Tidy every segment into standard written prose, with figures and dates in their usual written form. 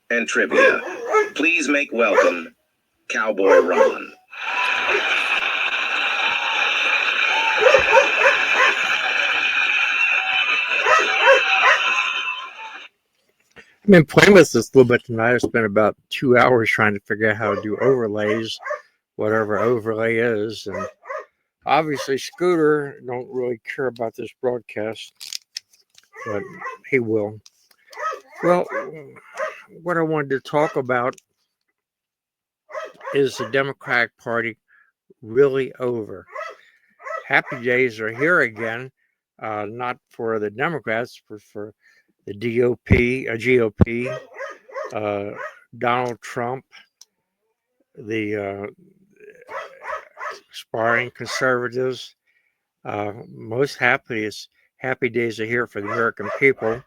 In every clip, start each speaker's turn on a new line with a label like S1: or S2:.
S1: and trivia. Please make welcome Cowboy Ron.
S2: I've been playing with this a little bit tonight. I spent about 2 hours trying to figure out how to do overlays, whatever overlay is. And obviously, Scooter don't really care about this broadcast, but he will. Well, what I wanted to talk about is the Democratic Party really over. Happy days are here again, not for the Democrats, but for the GOP, Donald Trump, the aspiring conservatives. Most happy days are here for the American people.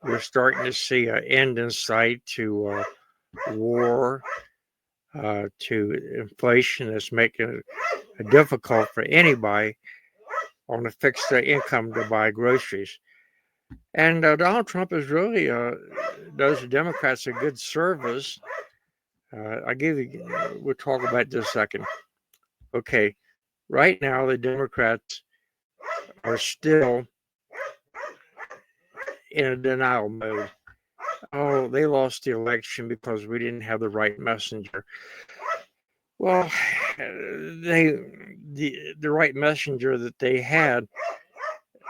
S2: We're starting to see an end in sight to war, to inflation that's making it difficult for anybody on a fixed income to buy groceries. And Donald Trump is really does the Democrats a good service. We'll talk about this in a second. Okay, right now the Democrats are still in a denial mode. Oh, they lost the election because we didn't have the right messenger. Well, the right messenger that they had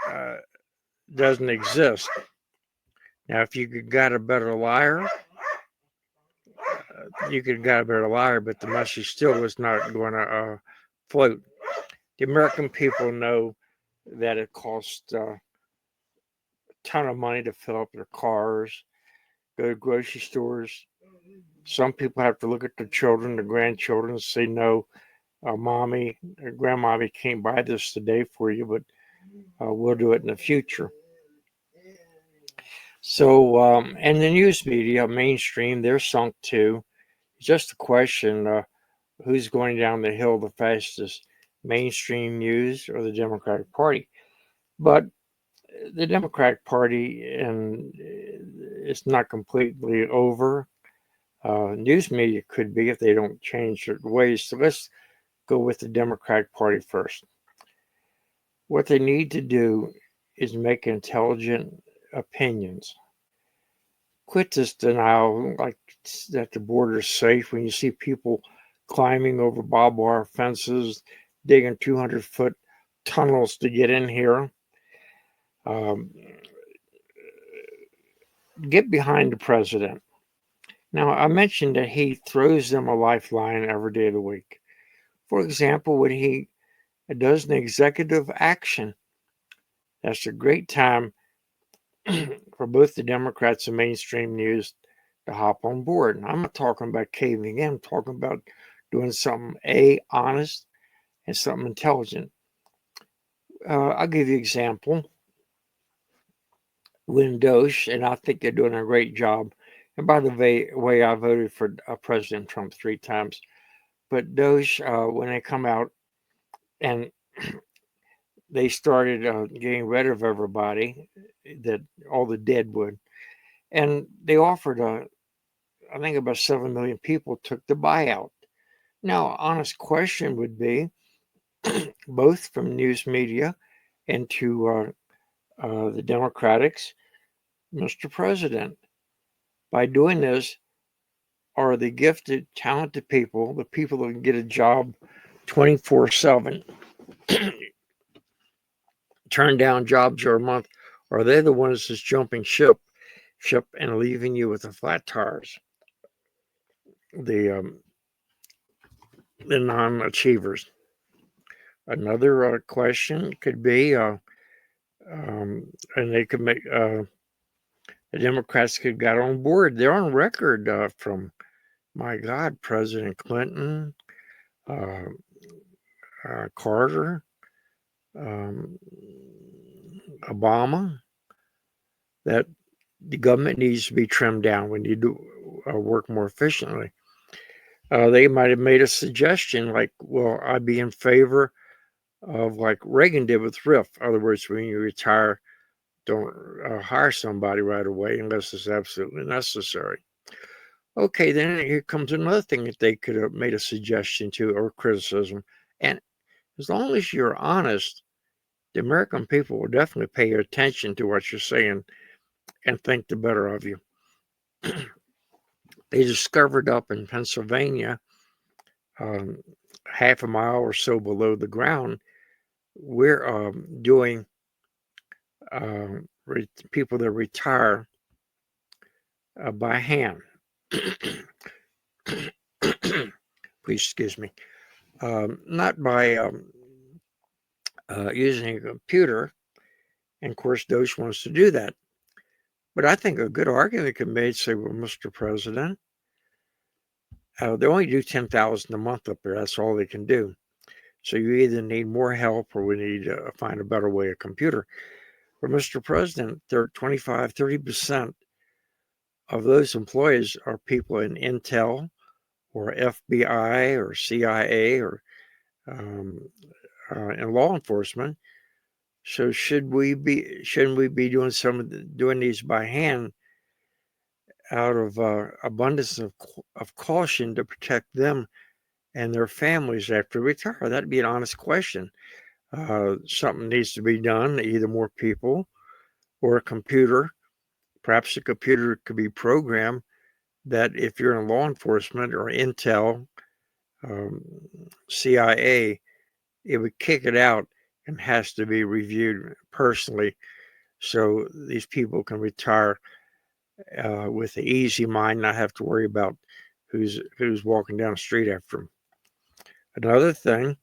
S2: uh, doesn't exist. Now, if you could got a better liar, you could have got a better liar, but the message still was not going to float. The American people know that it costs a ton of money to fill up their cars, go to grocery stores. Some people have to look at their children, their grandchildren, and say, no, mommy or grandmommy can't buy this today for you, but we'll do it in the future. So, and the news media, mainstream, they're sunk too. It's just a question who's going down the hill the fastest, mainstream news or the Democratic Party. But the Democratic Party, and it's not completely over. News media could be if they don't change their ways. So let's go with the Democratic Party first. What they need to do is make intelligent opinions. Quit this denial like that the border is safe when you see people climbing over barbed wire fences, digging 200-foot tunnels to get in here. Get behind the president. Now, I mentioned that he throws them a lifeline every day of the week. For example, when he does an executive action, that's a great time for both the Democrats and mainstream news to hop on board. And I'm not talking about caving in, I'm talking about doing something honest and something intelligent. I'll give you an example. When Doge, and I think they're doing a great job. And by the way, I voted for President Trump 3 times. But Doge, when they come out and they started getting rid of everybody, that all the deadwood, and they offered I think about 7 million people took the buyout. Now, honest question would be, both from news media and to the Democrats, Mr. President, by doing this, are the gifted, talented people, the people that can get a job 24/7, turn down jobs for a month, are they the ones that's jumping ship and leaving you with the flat tires? The non-achievers. Another question could be, and they could make the Democrats could got on board. They're on record from, my God, President Clinton, Carter, Obama, that the government needs to be trimmed down. We need to work more efficiently. They might have made a suggestion like, well, I'd be in favor of like Reagan did with RIF. In other words, when you retire, don't hire somebody right away unless it's absolutely necessary. Okay, then here comes another thing that they could have made a suggestion to or criticism. And as long as you're honest, the American people will definitely pay attention to what you're saying and think the better of you. They discovered up in Pennsylvania, half a mile or so below the ground, we're doing people that retire by hand. Please excuse me. Not by using a computer. And of course, DOGE wants to do that. But I think a good argument can be made, say, well, Mr. President, they only do 10,000 a month up there. That's all they can do. So you either need more help or we need to find a better way of computer. But Mr. President, 25, 30% of those employees are people in Intel or FBI or CIA or in law enforcement. So shouldn't we be doing these by hand out of abundance of caution to protect them and their families after they retire? That'd be an honest question. Something needs to be done, either more people or a computer. Perhaps a computer could be programmed that if you're in law enforcement or Intel, CIA, it would kick it out and has to be reviewed personally so these people can retire with an easy mind, not have to worry about who's walking down the street after them. Another thing,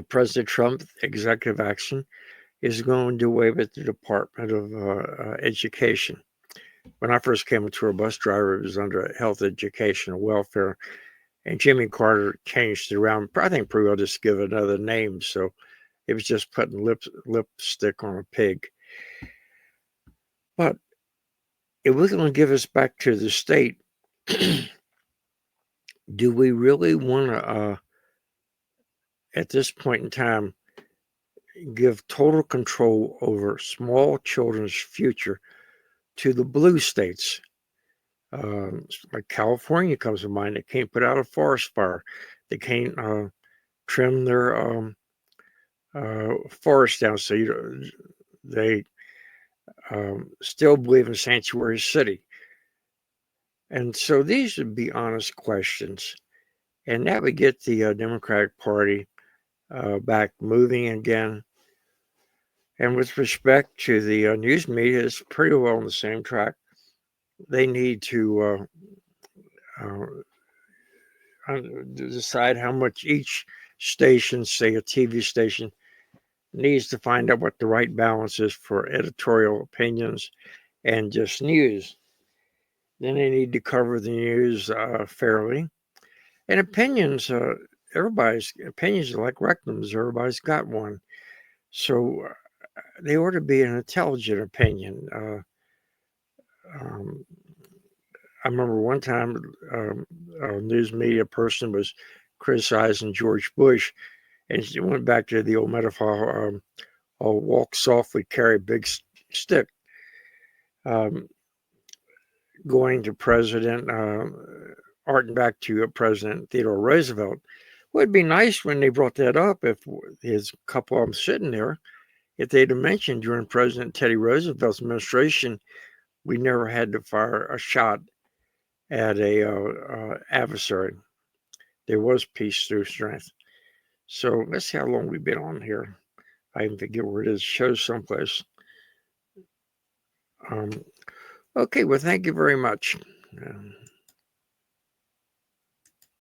S2: President Trump's executive action is going to do away with the Department of Education. When I first came into a bus driver, it was under Health, Education, and Welfare, and Jimmy Carter changed it around. I think pretty well just give another name, so it was just putting lipstick on a pig. But if we're going to give us back to the state, do we really want to, at this point in time, give total control over small children's future to the blue states? Like California comes to mind. They can't put out a forest fire. They can't trim their forest down. So they still believe in sanctuary city. And so these would be honest questions. And that would get the Democratic Party back moving again. And with respect to the news media, it's pretty well on the same track. They need to decide how much each station, say a TV station, needs to find out what the right balance is for editorial opinions and just news. Then they need to cover the news fairly. And opinions, everybody's opinions are like rectums. Everybody's got one. So they ought to be an intelligent opinion. I remember one time a news media person was criticizing George Bush, and she went back to the old metaphor, I'll walk softly, carry a big stick. Going to President, arting back to President Theodore Roosevelt, would be nice when they brought that up if his couple of them sitting there, if they'd have mentioned during President Teddy Roosevelt's administration, we never had to fire a shot at a adversary. There was peace through strength. So let's see how long we've been on here. I even forget where it is. Show someplace. Okay, well, thank you very much.